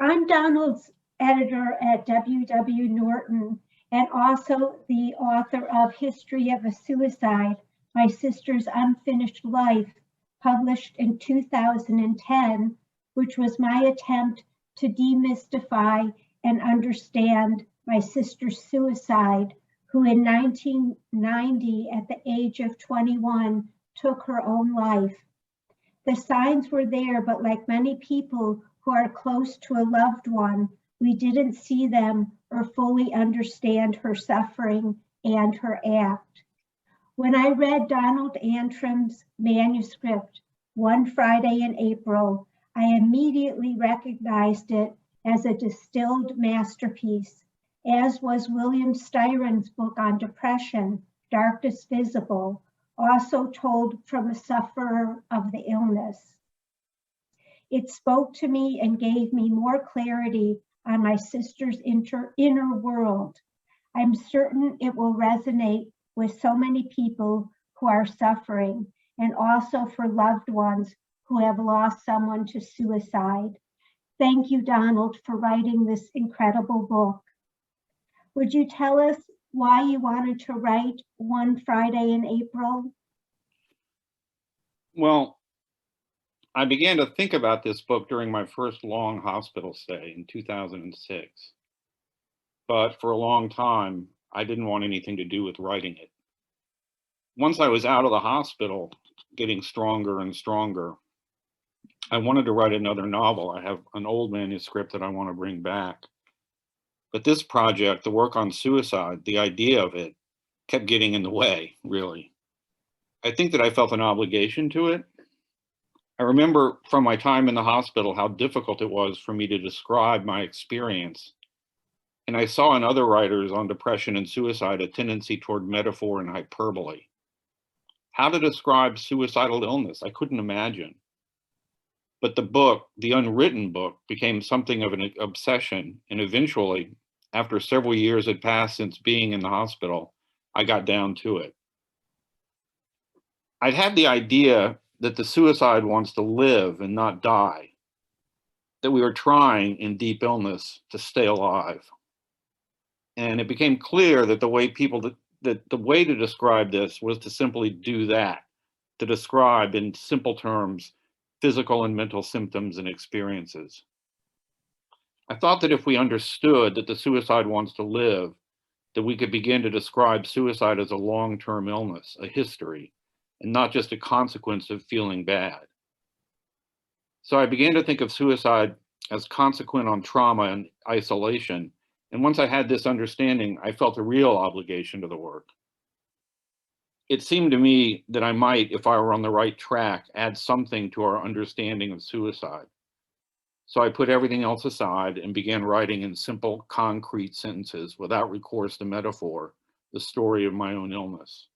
I'm Donald's editor at W.W. Norton and also the author of History of a Suicide, My Sister's Unfinished Life, published in 2010, which was my attempt to demystify and understand my sister's suicide, who in 1990, at the age of 21, took her own life. The signs were there, but like many people who are close to a loved one, we didn't see them or fully understand her suffering and her act. When I read Donald Antrim's manuscript one Friday in April, I immediately recognized it as a distilled masterpiece, as was William Styron's book on depression, Darkest Visible, also told from a sufferer of the illness. It spoke to me and gave me more clarity on my sister's inner world. I'm certain it will resonate with so many people who are suffering, and also for loved ones who have lost someone to suicide. Thank you, Donald, for writing this incredible book. Would you tell us why you wanted to write One Friday in April? Well, I began to think about this book during my first long hospital stay in 2006. But for a long time, I didn't want anything to do with writing it. Once I was out of the hospital, getting stronger and stronger, I wanted to write another novel. I have an old manuscript that I want to bring back. But this project, the work on suicide, the idea of it, kept getting in the way, really. I think that I felt an obligation to it. I remember from my time in the hospital how difficult it was for me to describe my experience. And I saw in other writers on depression and suicide a tendency toward metaphor and hyperbole. How to describe suicidal illness, I couldn't imagine. But the book, the unwritten book, became something of an obsession. And eventually, after several years had passed since being in the hospital, I got down to it. I'd had the idea that the suicide wants to live and not die, that we were trying in deep illness to stay alive. And it became clear that the way the way to describe this was to simply do that, to describe in simple terms physical and mental symptoms and experiences. I thought that if we understood that the suicide wants to live, that we could begin to describe suicide as a long-term illness, a history, and not just a consequence of feeling bad. So I began to think of suicide as consequent on trauma and isolation. And once I had this understanding, I felt a real obligation to the work. It seemed to me that I might, if I were on the right track, add something to our understanding of suicide. So I put everything else aside and began writing in simple, concrete sentences without recourse to metaphor, the story of my own illness.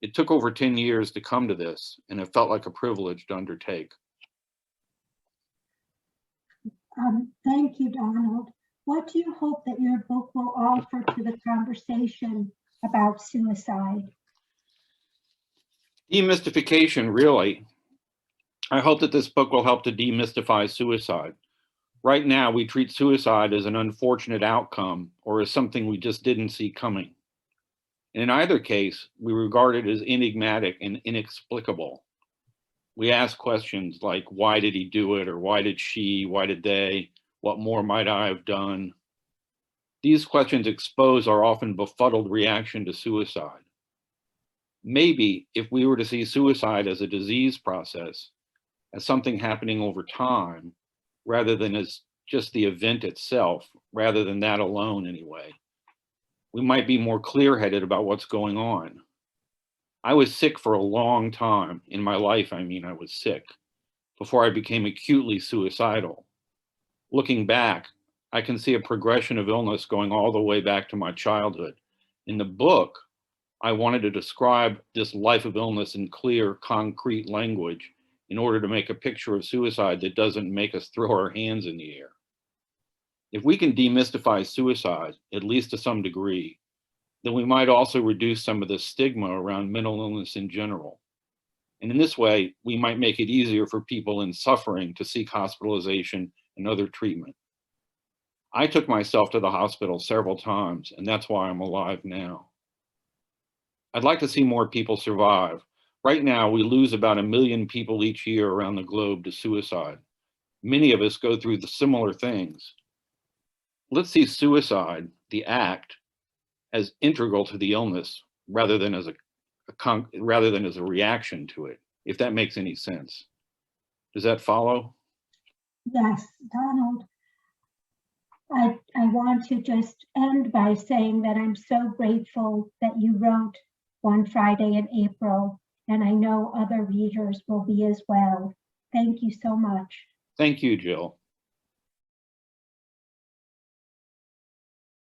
It took over 10 years to come to this, and it felt like a privilege to undertake. Thank you, Donald. What do you hope that your book will offer to the conversation about suicide? Demystification, really. I hope that this book will help to demystify suicide. Right now, we treat suicide as an unfortunate outcome or as something we just didn't see coming. And in either case, we regard it as enigmatic and inexplicable. We ask questions like, why did he do it? Or why did she? Why did they? What more might I have done? These questions expose our often befuddled reaction to suicide. Maybe if we were to see suicide as a disease process, as something happening over time, rather than as just the event itself, rather than that alone anyway, we might be more clear-headed about what's going on. I was sick for a long time. In my life, I was sick before I became acutely suicidal. Looking back, I can see a progression of illness going all the way back to my childhood. In the book, I wanted to describe this life of illness in clear, concrete language in order to make a picture of suicide that doesn't make us throw our hands in the air. If we can demystify suicide, at least to some degree, then we might also reduce some of the stigma around mental illness in general. And in this way, we might make it easier for people in suffering to seek hospitalization another treatment. I took myself to the hospital several times, and that's why I'm alive now. I'd like to see more people survive. Right now, we lose about 1 million people each year around the globe to suicide. Many of us go through the similar things. Let's see suicide, the act, as integral to the illness rather than as a reaction to it, if that makes any sense. Does that follow? Yes, Donald. I want to just end by saying that I'm so grateful that you wrote One Friday in April, and I know other readers will be as well. Thank you so much. Thank you, Jill.